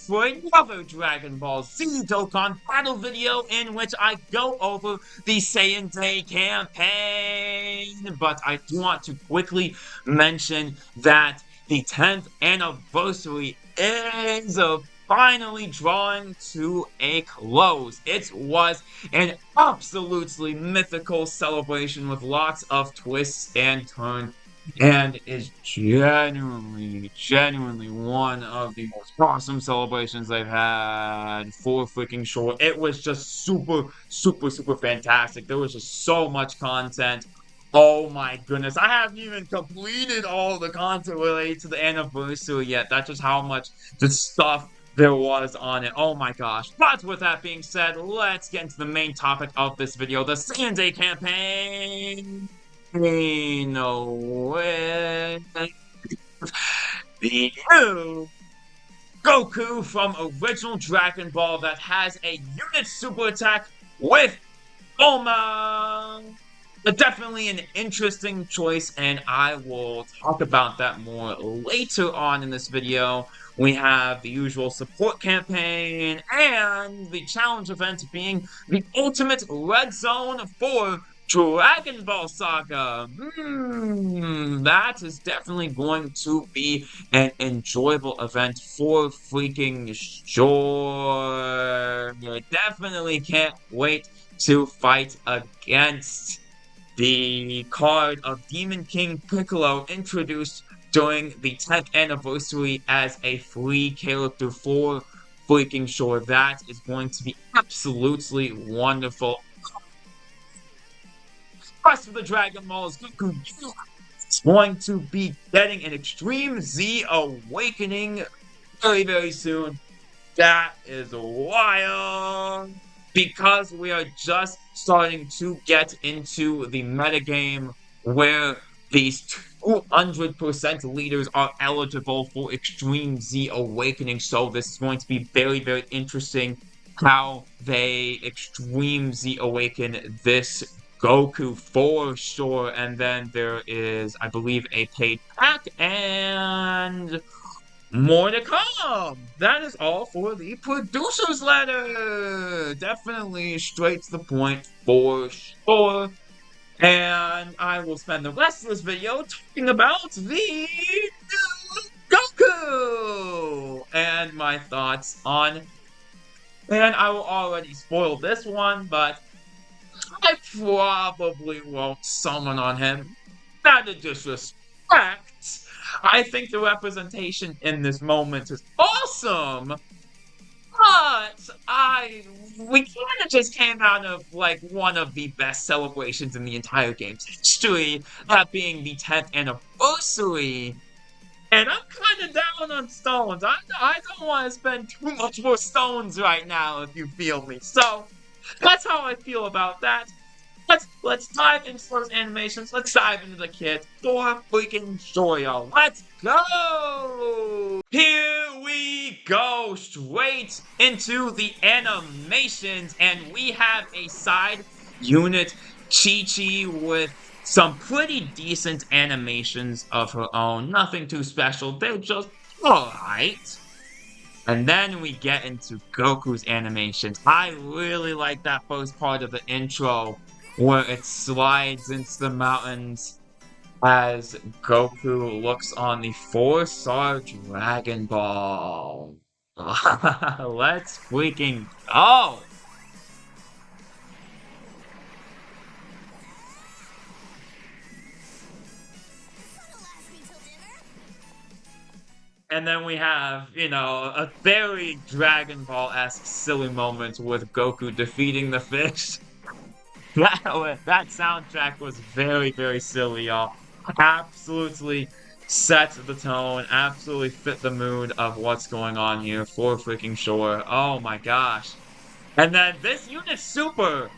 for another Dragon Ball Z Dokkan battle video in which I go over the Saiyan Day campaign. But I do want to quickly mention that the 10th anniversary is finally drawing to a close. It was an absolutely mythical celebration with lots of twists and turns, and is genuinely one of the most awesome celebrations I've had for freaking sure. It was just super fantastic. There was just so much content. Oh my goodness, I haven't even completed all the content related to the anniversary yet. That's just how much the stuff there was on it. Oh my gosh. But with that being said, let's get into the main topic of this video, the Saiyan Day campaign. No way. The new Goku from original Dragon Ball that has a unit super attack with Bulma. But definitely an interesting choice, and I will talk about that more later on in this video. We have the usual support campaign and the challenge event being the ultimate red zone for Dragon Ball Saga. That is definitely going to be an enjoyable event for freaking sure. Definitely can't wait to fight against the card of Demon King Piccolo, introduced during the 10th anniversary as a free character for freaking sure. That is going to be absolutely wonderful. Rest of the Dragon Ball is Goku. It's going to be getting an Extreme Z Awakening very soon. That is wild, because we are just starting to get into the metagame where these 200% leaders are eligible for Extreme Z Awakening. So this is going to be very interesting how they Extreme Z Awaken this Goku for sure. And then there is, I believe, a paid pack and more to come. That is all for the producer's letter. Definitely straight to the point for sure. And I will spend the rest of this video talking about the new Goku and my thoughts on. And I will already spoil this one, but I probably won't summon on him. Not a disrespect. I think the representation in this moment is awesome, but we kind of just came out of like one of the best celebrations in the entire game's history, that being the 10th anniversary. And I'm kind of down on stones. I don't want to spend too much more stones right now, if you feel me. So that's how I feel about that. Let's dive into those animations. Let's dive into the kit for freaking sure, y'all. Let's go! Here we go, straight into the animations, and we have a side unit, Chi-Chi, with some pretty decent animations of her own. Nothing too special. They're just alright. And then we get into Goku's animations. I really like that first part of the intro, where it slides into the mountains as Goku looks on the 4-star Dragon Ball. Let's freaking go! And then we have, a very Dragon Ball-esque silly moment with Goku defeating the fish. That soundtrack was very silly, y'all. Absolutely set the tone, absolutely fit the mood of what's going on here for freaking sure. Oh my gosh. And then this unit super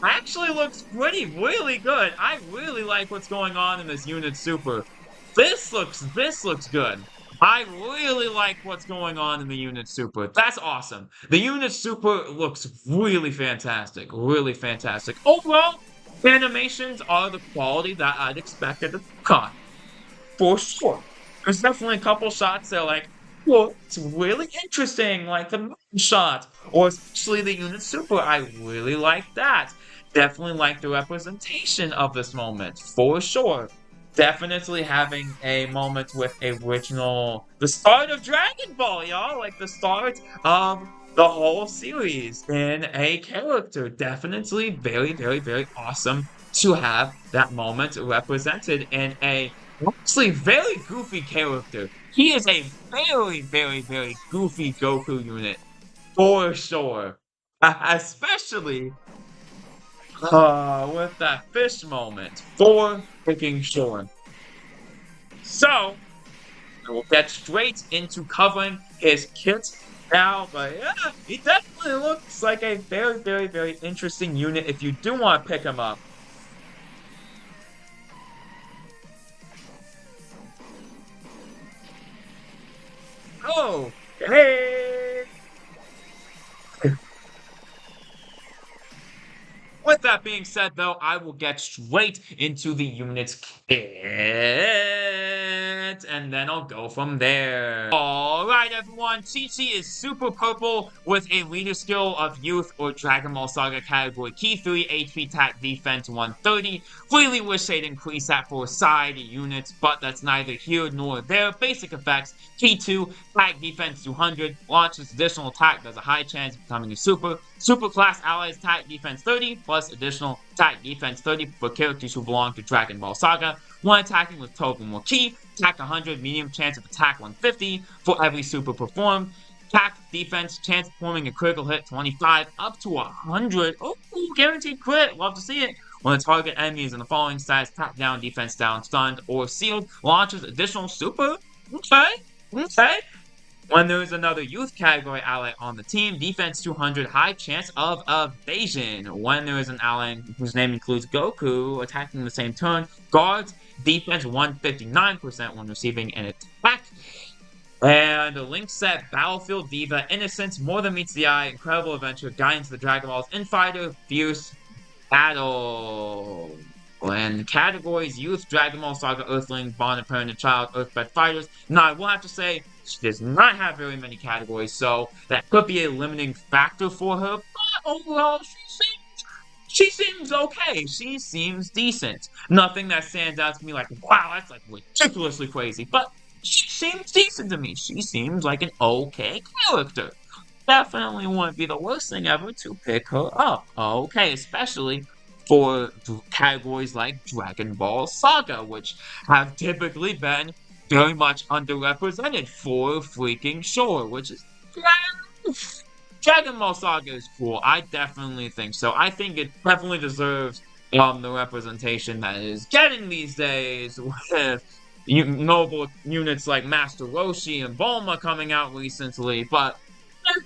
actually looks really good. I really like what's going on in this unit super. This looks good. I really like what's going on in the Unit Super. That's awesome. The Unit Super looks really fantastic. Really fantastic. Overall, animations are the quality that I'd expected at Dokkan. For sure. There's definitely a couple shots that are like, Well, it's really interesting, like the moon shot, or especially the unit super. I really like that. Definitely like the representation of this moment, for sure. Definitely having a moment with the start of Dragon Ball, y'all, like the start of the whole series in a character. Definitely very, very, very awesome to have that moment represented in a honestly very goofy character. He is a very, very, very goofy Goku unit, for sure. Especially with that fish moment, for freaking sure. So, I will get straight into covering his kit now, but yeah, he definitely looks like a very, very, very interesting unit if you do want to pick him up. Oh, hey! With that being said, though, I will get straight into the unit's kit, and then I'll go from there. Alright, everyone, Chi-Chi is super purple with a leader skill of Youth or Dragon Ball Saga category Key 3, HP attack defense 130. Freely wish they'd increase that for side units, but that's neither here nor there. Basic effects, Key 2, attack defense 200, launches additional attack, does a high chance of becoming a super. Super class allies attack defense 30, plus additional attack defense 30 for characters who belong to Dragon Ball Saga. When attacking with 12 or more ki, attack 100, medium chance of attack 150 for every super performed. Attack, defense, chance of performing a critical hit 25, up to 100. Oh, guaranteed crit, love to see it. When the target enemy is in the following stats, attack down, defense down, stunned, or sealed, launches additional super. Okay. When there is another youth category ally on the team, defense 200, high chance of evasion. When there is an ally whose name includes Goku attacking the same turn, guards defense 159% when receiving an attack. And the link set Battlefield Diva, Innocence, More Than Meets the Eye, Incredible Adventure, Guidance to the Dragon Balls, Infighter, Fierce Battle. And categories: Youth, Dragon Ball Saga, Earthling, Bond, Parent, and Child, Earthbred Fighters. Now, I will have to say, she does not have very many categories, so that could be a limiting factor for her, but overall, she seems okay. She seems decent. Nothing that stands out to me like, wow, that's like ridiculously crazy, but she seems decent to me. She seems like an okay character. Definitely wouldn't be the worst thing ever to pick her up. Okay, especially for categories like Dragon Ball Saga, which have typically been very much underrepresented for freaking sure, which is Dragon Ball Saga is cool. I definitely think so. I think it definitely deserves the representation that it is getting these days with noble units like Master Roshi and Bulma coming out recently, but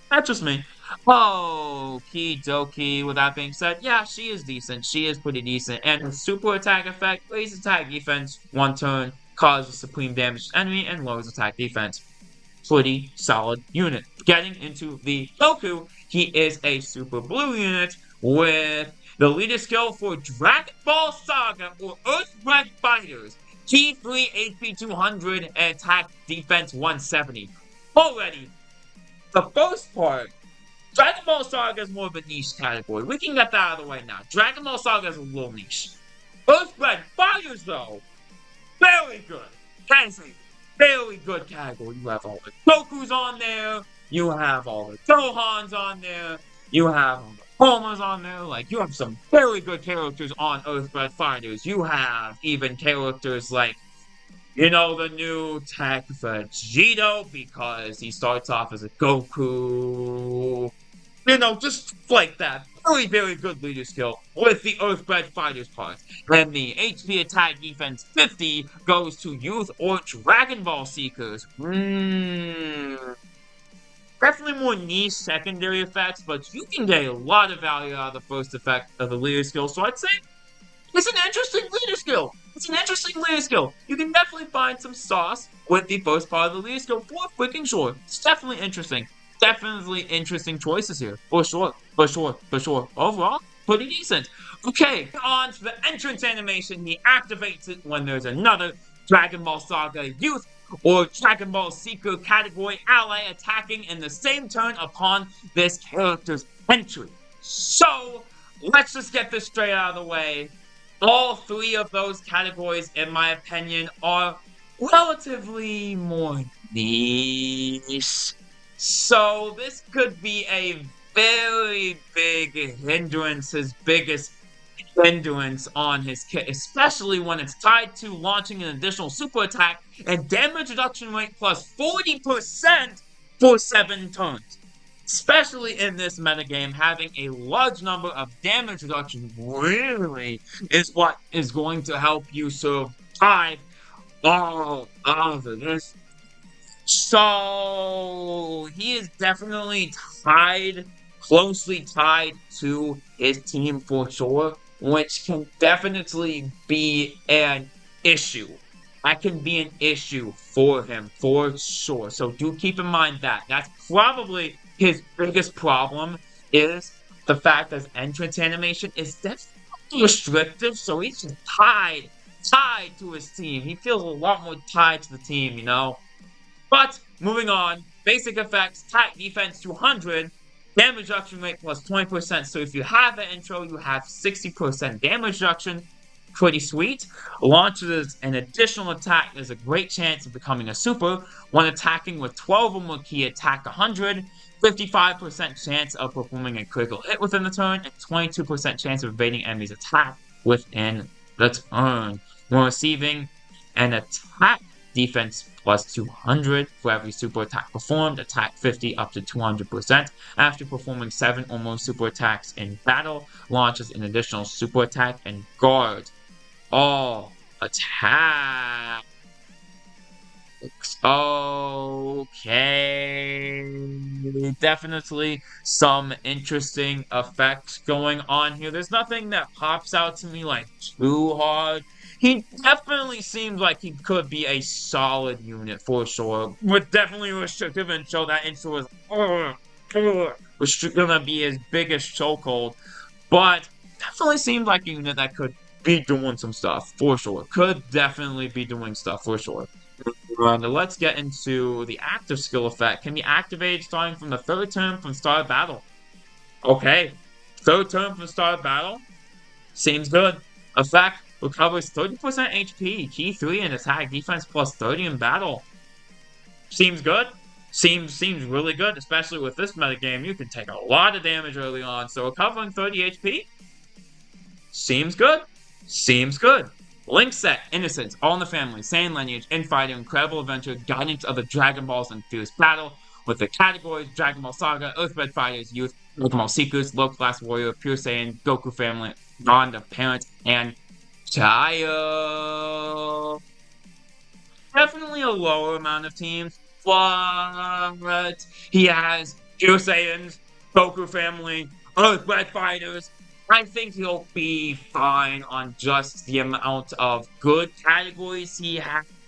that's just me. Okie dokie. With that being said, yeah, she is decent. She is pretty decent. And her super attack effect, raises attack defense one turn, causes supreme damage to enemy, and lowers attack defense. Pretty solid unit. Getting into the Goku, he is a super blue unit with the leader skill for Dragon Ball Saga or Earthbred Fighters. Key 3, HP 200, and attack defense 170. Already, the first part, Dragon Ball Saga is more of a niche category. We can get that out of the way now. Dragon Ball Saga is a little niche. Earthbred Fighters, though, very good. Can I say, very good category. You have all the Gokus on there. You have all the Gohans on there. You have all the Pumas on there. Like, you have some very good characters on Earthbred Fighters. You have even characters like, you know, the new tech Vegito, because he starts off as a Goku. You know, just like that. Very, very good leader skill with the Earthbred Fighters part. And the HP attack defense 50 goes to Youth or Dragon Ball Seekers. Definitely more niche secondary effects, but you can get a lot of value out of the first effect of the leader skill. So I'd say it's an interesting leader skill. It's an interesting leader skill. You can definitely find some sauce with the first part of the leader skill for freaking sure. It's definitely interesting. Definitely interesting choices here. For sure. Overall, pretty decent. Okay, on to the entrance animation. He activates it when there's another Dragon Ball Saga Youth or Dragon Ball Seeker category ally attacking in the same turn upon this character's entry. So, let's just get this straight out of the way. All three of those categories, in my opinion, are relatively more niche. So, this could be a very big hindrance, his biggest hindrance on his kit, especially when it's tied to launching an additional super attack and damage reduction rate plus 40% for 7 turns. Especially in this metagame, having a large number of damage reduction really is what is going to help you survive all of this. So he is definitely tied, closely tied to his team for sure, which can definitely be an issue. That can be an issue for him for sure. So do keep in mind that. That's probably his biggest problem is the fact that his entrance animation is definitely restrictive, so he's just tied to his team. He feels a lot more tied to the team, you know? But, moving on, basic effects, attack defense 200, damage reduction rate plus 20%. So if you have the intro, you have 60% damage reduction. Pretty sweet. Launches an additional attack. There's a great chance of becoming a super. When attacking with 12 or more key, attack 100. 55% chance of performing a critical hit within the turn, and 22% chance of evading enemies' attack within the turn. When receiving an attack defense plus 200 for every super attack performed, attack 50 up to 200%. After performing 7 or more super attacks in battle, launches an additional super attack and guard all attacks. Okay, definitely some interesting effects going on here. There's nothing that pops out to me like too hard. He definitely seems like he could be a solid unit for sure. With definitely restrictive intro. That intro is gonna be his biggest chokehold. But definitely seems like a unit that could be doing some stuff for sure. Could definitely be doing stuff for sure. Let's get into the active skill effect. Can be activated starting from the 3rd turn from start of battle. Okay, 3rd turn from start of battle. Seems good. Effect recovers 30% HP, key 3 and attack defense plus 30 in battle. Seems good. Seems really good, especially with this metagame. You can take a lot of damage early on, so recovering 30 HP seems good. Seems good. Link set, Innocence, All in the Family, Saiyan Lineage, Infighter, Incredible Adventure, Guidance of the Dragon Balls, and Fierce Battle, with the categories Dragon Ball Saga, Earthbed Fighters, Youth, Dragon Ball Seekers, Low Class Warrior, Pure Saiyan, Goku Family, Bond of Parent, and Child. Definitely a lower amount of teams, but he has Pure Saiyans, Goku Family, Earthbed Fighters. I think he'll be fine on just the amount of good categories he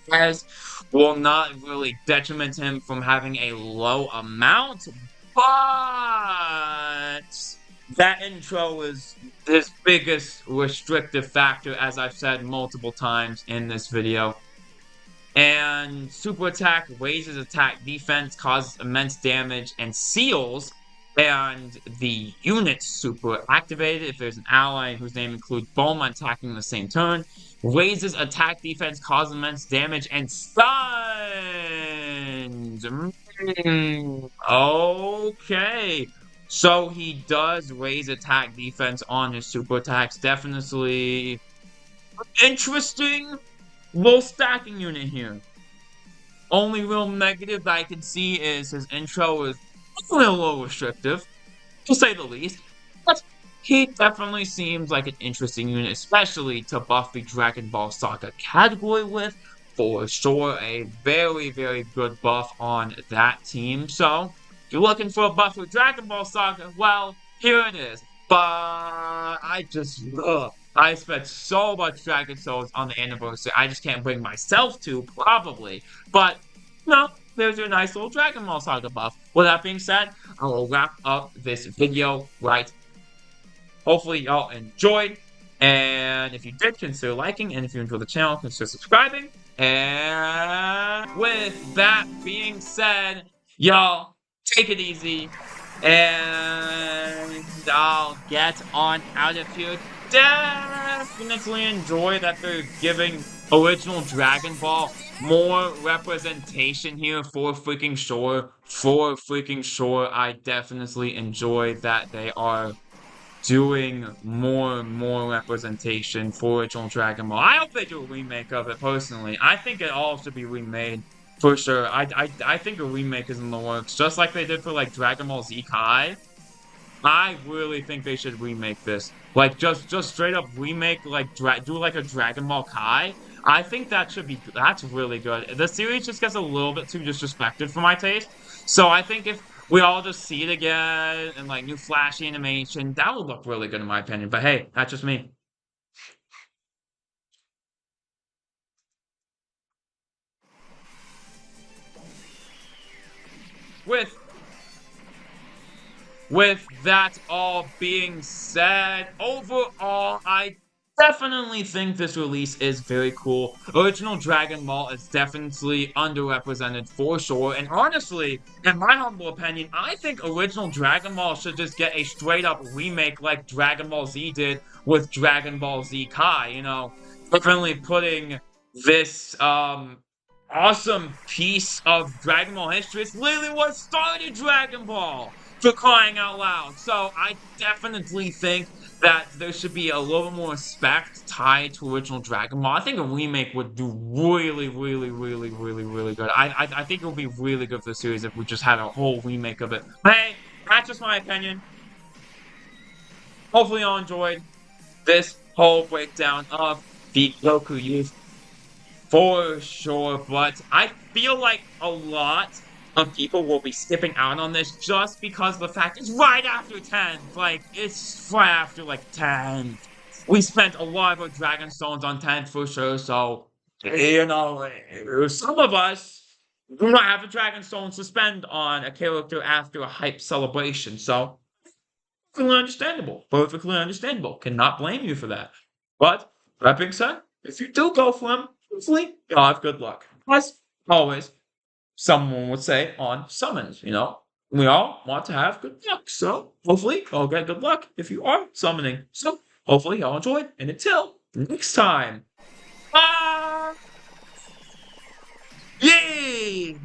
has. Will not really detriment him from having a low amount, but that intro is his biggest restrictive factor, as I've said multiple times in this video. And super attack raises attack defense, causes immense damage, and seals. And the unit super activated if there's an ally whose name includes Bulma attacking in the same turn. Raises attack defense, causes immense damage, and stuns. Okay. So he does raise attack defense on his super attacks. Definitely interesting. Low stacking unit here. Only real negative that I can see is his intro is a little restrictive, to say the least. But he definitely seems like an interesting unit, especially to buff the Dragon Ball Saga category with. For sure, a very, very good buff on that team. So, if you're looking for a buff for Dragon Ball Saga, well, here it is. But I spent so much Dragon Souls on the anniversary, I just can't bring myself to, probably. But, no, there's your nice little Dragon Ball Saga buff. With that being said, I will wrap up this video right. Hopefully y'all enjoyed, and if you did, consider liking, and if you enjoyed the channel, consider subscribing. And with that being said, y'all, take it easy. And I'll get on out of here. Definitely enjoy that they're giving original Dragon Ball more representation here for freaking sure. For freaking sure, I definitely enjoy that they are doing more and more representation for original Dragon Ball. I hope they do a remake of it personally. I think it all should be remade for sure. I think a remake is in the works, just like they did for like Dragon Ball Z Kai. I really think they should remake this. Like just straight up remake like do like a Dragon Ball Kai. I think that's really good. The series just gets a little bit too disrespected for my taste. So I think if we all just see it again and like new flashy animation, that would look really good in my opinion. But hey, that's just me. With With that all being said, overall, I definitely think this release is very cool. Original Dragon Ball is definitely underrepresented for sure. And honestly, in my humble opinion, I think original Dragon Ball should just get a straight up remake like Dragon Ball Z did with Dragon Ball Z Kai, definitely putting this awesome piece of Dragon Ball history. It's literally what started Dragon Ball for crying out loud. So I definitely think that there should be a little more respect tied to original Dragon Ball. I think a remake would do really, really, really, really, really good. I think it would be really good for the series if we just had a whole remake of it. But hey, that's just my opinion. Hopefully, y'all enjoyed this whole breakdown of the Goku youth for sure, but I feel like a lot of people will be skipping out on this just because the fact it's right after 10. Like, it's right after, like, 10. We spent a lot of our Dragon Stones on 10 for sure, so, some of us do not have a Dragon Stone to spend on a character after a hype celebration, so, perfectly understandable. Perfectly understandable. Cannot blame you for that. But, that being said, if you do go for him, hopefully you'll have good luck. As always, someone would say on summons. We all want to have good luck. So hopefully you'll get good luck if you are summoning. So hopefully y'all enjoyed. And until next time. Bye! Yay!